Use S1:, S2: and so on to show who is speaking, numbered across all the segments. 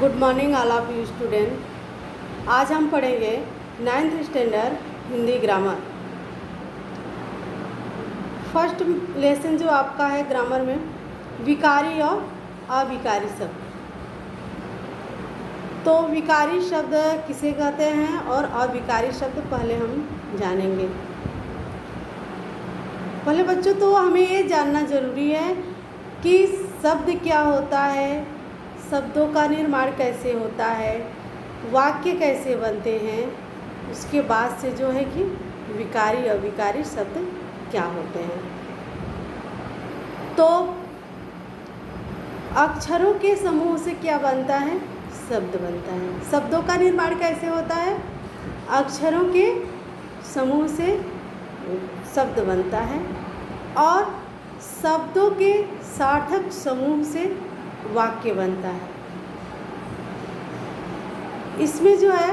S1: Good morning all of you student. आज हम पढ़ेंगे 9th standard Hindi grammar. First lesson जो आपका है ग्रामर में विकारी और अविकारी शब्द। तो विकारी शब्द किसे कहते हैं और अविकारी शब्द पहले हम जानेंगे। पहले बच्चों तो हमें ये जानना ज़रूरी है कि शब्द क्या होता है, शब्दों का निर्माण कैसे होता है, वाक्य कैसे बनते हैं, उसके बाद से जो है कि विकारी अविकारी शब्द क्या होते हैं। तो अक्षरों के समूह से क्या बनता है, शब्द बनता है। शब्दों का निर्माण कैसे होता है, अक्षरों के समूह से शब्द बनता है और शब्दों के सार्थक समूह से वाक्य बनता है। इसमें जो है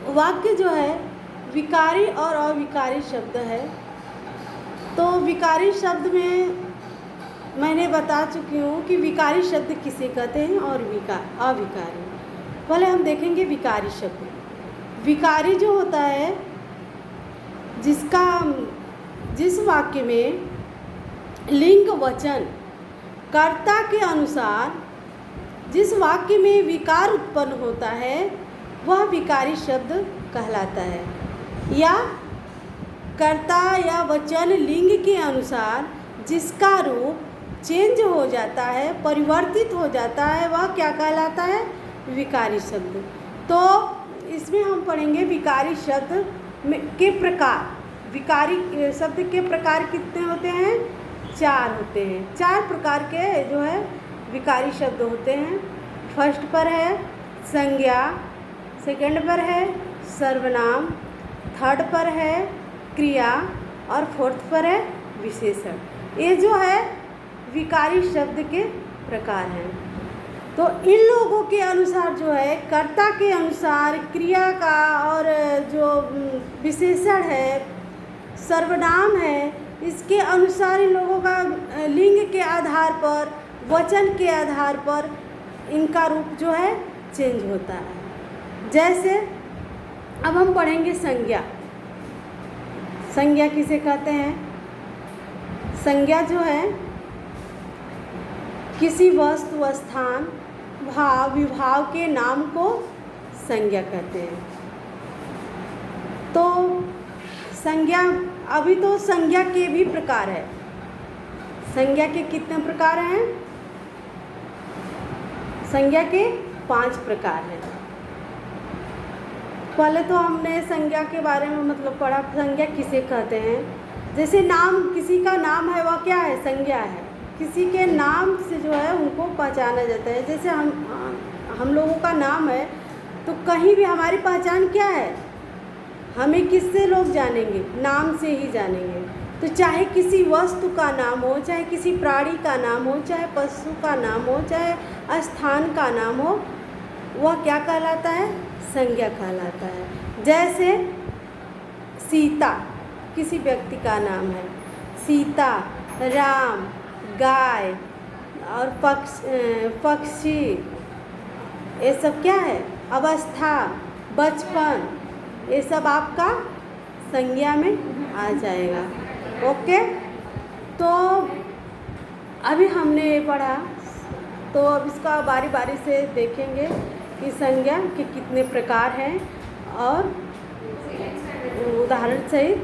S1: वाक्य जो है विकारी और अविकारी शब्द है। तो विकारी शब्द में मैंने बता चुकी हूँ कि विकारी शब्द किसे कहते हैं और अविकारी। पहले हम देखेंगे विकारी शब्द। विकारी जो होता है जिस वाक्य में लिंग वचन कर्ता के अनुसार जिस वाक्य में विकार उत्पन्न होता है वह विकारी शब्द कहलाता है। या कर्ता या वचन लिंग के अनुसार जिसका रूप चेंज हो जाता है, परिवर्तित हो जाता है, वह क्या कहलाता है, विकारी शब्द। तो इसमें हम पढ़ेंगे विकारी शब्द के प्रकार। विकारी शब्द के प्रकार कितने होते हैं, 4 होते हैं। 4 प्रकार के जो है विकारी शब्द होते हैं। फर्स्ट पर है संज्ञा, सेकंड पर है सर्वनाम, थर्ड पर है क्रिया और फोर्थ पर है विशेषण। ये जो है विकारी शब्द के प्रकार हैं। तो इन लोगों के अनुसार जो है कर्ता के अनुसार क्रिया का और जो विशेषण है सर्वनाम है, इसके अनुसार इन लोगों का लिंग के आधार पर, वचन के आधार पर इनका रूप जो है चेंज होता है। जैसे अब हम पढ़ेंगे संज्ञा। संज्ञा किसे कहते हैं, संज्ञा जो है किसी वस्तु, स्थान, भाव, विभाव के नाम को संज्ञा कहते हैं। तो संज्ञा, अभी तो संज्ञा के भी प्रकार है। संज्ञा के कितने प्रकार हैं, संज्ञा के 5 प्रकार हैं। पहले तो हमने संज्ञा के बारे में मतलब पढ़ा, संज्ञा किसे कहते हैं। जैसे नाम, किसी का नाम है वह क्या है, संज्ञा है। किसी के नाम से जो है उनको पहचाना जाता है। जैसे हम लोगों का नाम है तो कहीं भी हमारी पहचान क्या है, हमें किससे लोग जानेंगे, नाम से ही जानेंगे। तो चाहे किसी वस्तु का नाम हो, चाहे किसी प्राणी का नाम हो, चाहे पशु का नाम हो, चाहे स्थान का नाम हो, वह क्या कहलाता है, संज्ञा कहलाता है। जैसे सीता किसी व्यक्ति का नाम है, सीता, राम, गाय और पक्षी, ये सब क्या है, अवस्था, बचपन, ये सब आपका संज्ञा में आ जाएगा। ओके, तो अभी हमने ये पढ़ा, तो अब इसका बारी बारी से देखेंगे कि संज्ञा के कितने प्रकार हैं और उदाहरण से ही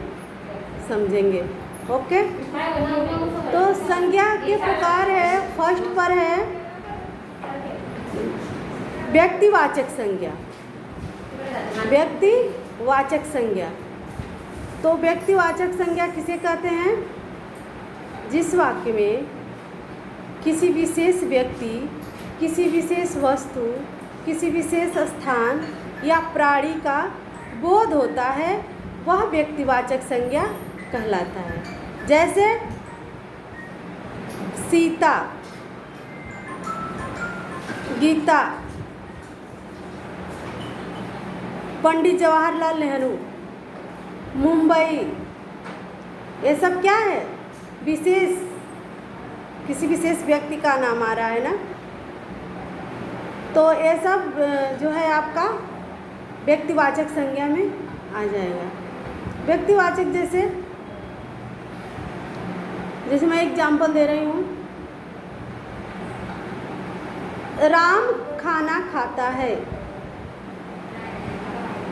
S1: समझेंगे। ओके, तो संज्ञा के प्रकार है, फर्स्ट पर है व्यक्तिवाचक संज्ञा। व्यक्तिवाचक संज्ञा, तो व्यक्तिवाचक संज्ञा किसे कहते हैं, जिस वाक्य में किसी विशेष व्यक्ति, किसी विशेष वस्तु, किसी विशेष स्थान या प्राणी का बोध होता है वह व्यक्तिवाचक संज्ञा कहलाता है। जैसे सीता, गीता, पंडित जवाहरलाल नेहरू, मुंबई, ये सब क्या है, विशेष, किसी विशेष व्यक्ति का नाम आ रहा है ना। तो ये सब जो है आपका व्यक्तिवाचक संज्ञा में आ जाएगा। व्यक्तिवाचक जैसे मैं एग्जाम्पल दे रही हूँ, राम खाना खाता है।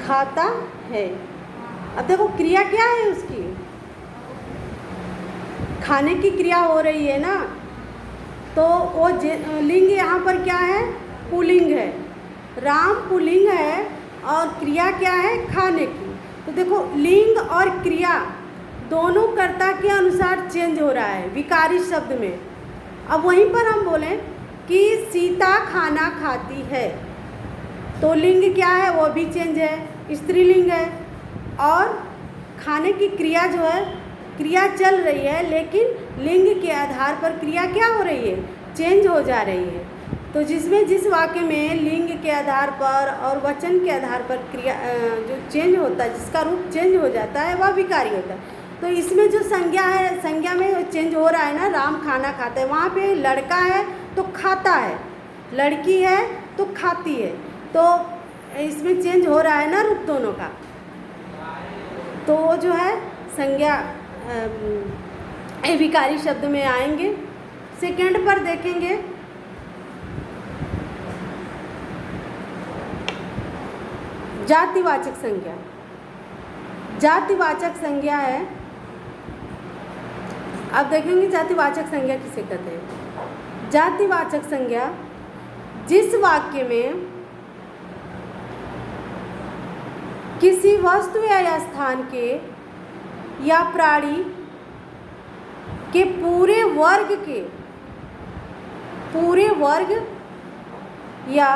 S1: खाता है, अब देखो क्रिया क्या है उसकी, खाने की क्रिया हो रही है ना, तो वो लिंग यहाँ पर क्या है, पुल्लिंग है। राम पुल्लिंग है और क्रिया क्या है, खाने की। तो देखो लिंग और क्रिया दोनों कर्ता के अनुसार चेंज हो रहा है विकारी शब्द में। अब वहीं पर हम बोलें कि सीता खाना खाती है, तो लिंग क्या है, वो भी चेंज है, स्त्रीलिंग है। और खाने की क्रिया जो है, क्रिया चल रही है, लेकिन लिंग के आधार पर क्रिया क्या हो रही है, चेंज हो जा रही है। तो जिस वाक्य में लिंग के आधार पर और वचन के आधार पर क्रिया जो चेंज होता है, जिसका रूप चेंज हो जाता है, वह विकारी होता है। तो इसमें जो संज्ञा है, संज्ञा में चेंज हो रहा है ना, राम खाना खाता है, वहाँ पे लड़का है तो खाता है, लड़की है तो खाती है, तो इसमें चेंज हो रहा है ना रूप दोनों का। तो वो जो है संज्ञा विकारी शब्द में आएंगे। सेकंड पर देखेंगे, जातिवाचक संज्ञा। जातिवाचक संज्ञा है, अब देखेंगे जातिवाचक संज्ञा किसे कहते हैं। जातिवाचक संज्ञा जिस वाक्य में किसी वस्तु या स्थान के या प्राणी के पूरे वर्ग या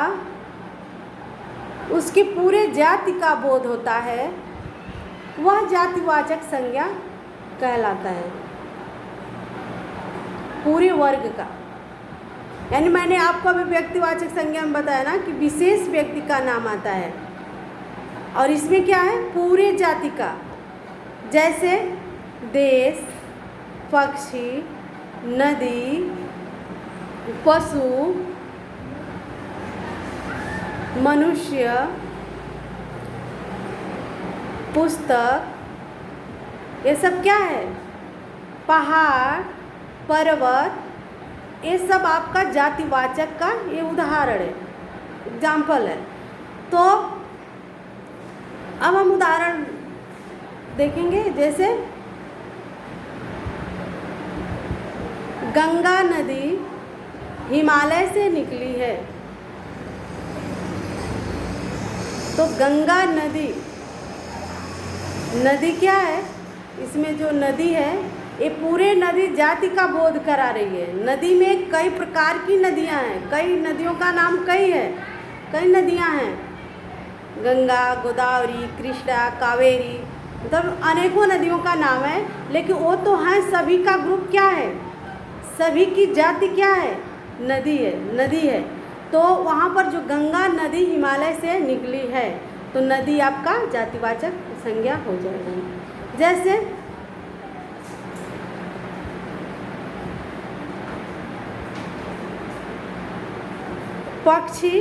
S1: उसके पूरे जाति का बोध होता है, वह जातिवाचक संज्ञा कहलाता है। पूरे वर्ग का, यानी मैंने आपको अभी व्यक्तिवाचक संज्ञा में बताया ना कि विशेष व्यक्ति का नाम आता है, और इसमें क्या है, पूरे जाति का। जैसे देश, पक्षी, नदी, पशु, मनुष्य, पुस्तक, ये सब क्या है, पहाड़, पर्वत, ये सब आपका जातिवाचक का ये उदाहरण है, एग्जाम्पल है। तो अब हम उदाहरण देखेंगे। जैसे गंगा नदी हिमालय से निकली है, तो गंगा नदी, नदी क्या है, इसमें जो नदी है ये पूरे नदी जाति का बोध करा रही है। नदी में कई प्रकार की नदियां हैं, कई नदियों का नाम कई है, कई नदियां हैं, गंगा, गोदावरी, कृष्णा, कावेरी, मतलब अनेकों नदियों का नाम है। लेकिन वो तो हैं, सभी का ग्रुप क्या है, सभी की जाति क्या है, नदी है, नदी है। तो वहाँ पर जो गंगा नदी हिमालय से निकली है, तो नदी आपका जातिवाचक संज्ञा हो जाएगी। जैसे पक्षी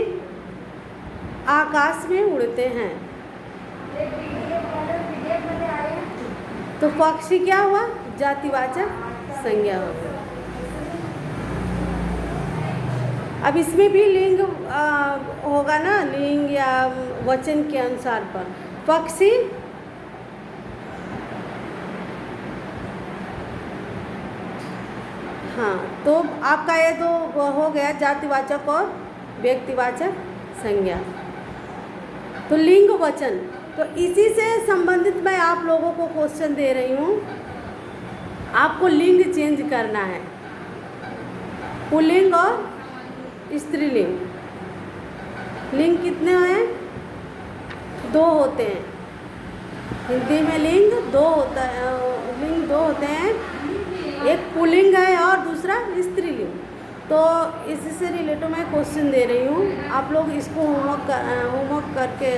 S1: आकाश में उड़ते हैं, तो पक्षी क्या हुआ, जातिवाचक संज्ञा हो गई। अब इसमें भी लिंग होगा ना, लिंग या वचन के अनुसार पर। पक्षी हाँ, तो आपका ये तो हो गया जातिवाचक और व्यक्तिवाचक संज्ञा। तो लिंग वचन, तो इसी से संबंधित मैं आप लोगों को क्वेश्चन दे रही हूँ। आपको लिंग चेंज करना है, पुल्लिंग और स्त्रीलिंग। लिंग कितने हैं, 2 होते हैं। हिंदी में लिंग 2 होता है, लिंग 2 होते हैं, एक पुल्लिंग है और दूसरा स्त्रीलिंग। तो इसी से रिलेटेड मैं क्वेश्चन दे रही हूँ, आप लोग इसको होमवर्क करके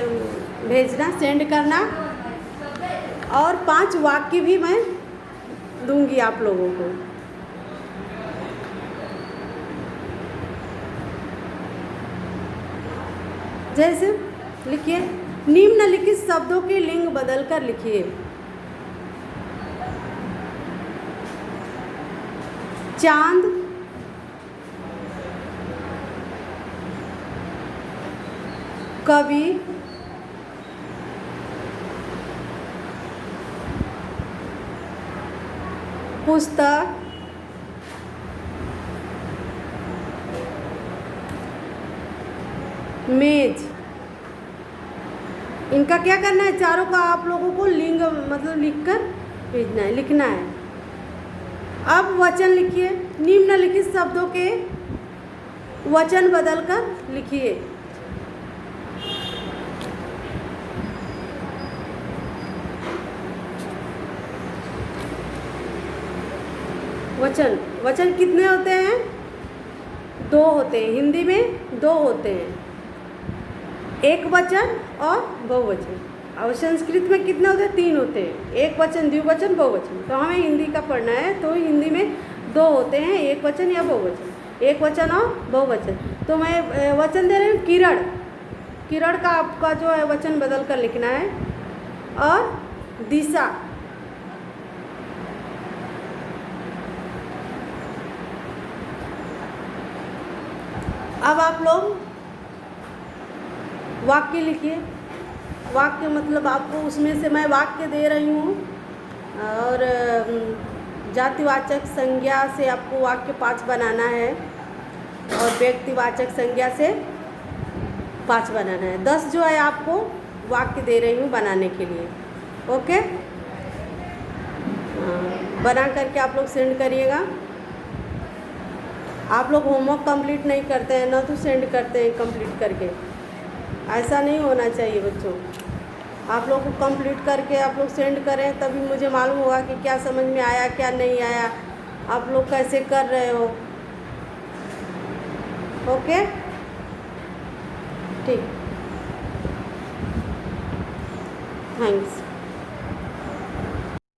S1: भेजना, सेंड करना, और 5 वाक्य भी मैं दूंगी आप लोगों को। जैसे लिखिए, निम्नलिखित शब्दों के लिंग बदलकर लिखिए। चांद, कवि, पुस्तक, मेज। इनका क्या करना है, चारों का आप लोगों को लिंग मतलब लिखकर भेजना है, लिखना है। अब वचन लिखिए, निम्नलिखित शब्दों के वचन बदलकर लिखिए। वचन, वचन कितने होते हैं? 2 होते हैं, हिंदी में 2 होते हैं, एक वचन और बहुवचन। और संस्कृत में कितने होते हैं? 3 होते हैं, एक वचन, द्विवचन, बहुवचन। तो हमें हिंदी का पढ़ना है, तो हिंदी में 2 होते हैं, एक वचन या बहुवचन, एक वचन और बहुवचन। तो मैं वचन दे रही हूँ किरण। किरण का आपका जो है वचन बदल कर लिखना है। और दिशा, अब आप लोग वाक्य लिखिए। वाक्य मतलब आपको उसमें से मैं वाक्य दे रही हूँ, और जातिवाचक संज्ञा से आपको वाक्य 5 बनाना है, और व्यक्तिवाचक संज्ञा से 5 बनाना है। 10 जो है आपको वाक्य दे रही हूँ बनाने के लिए। ओके, बना करके आप लोग सेंड करिएगा। आप लोग होमवर्क कंप्लीट नहीं करते हैं ना, तो सेंड करते हैं कंप्लीट करके। ऐसा नहीं होना चाहिए बच्चों। आप लोग को कंप्लीट करके आप लोग सेंड करें, तभी मुझे मालूम होगा कि क्या समझ में आया, क्या नहीं आया, आप लोग कैसे कर रहे हो। ओके, ठीक, थैंक्स।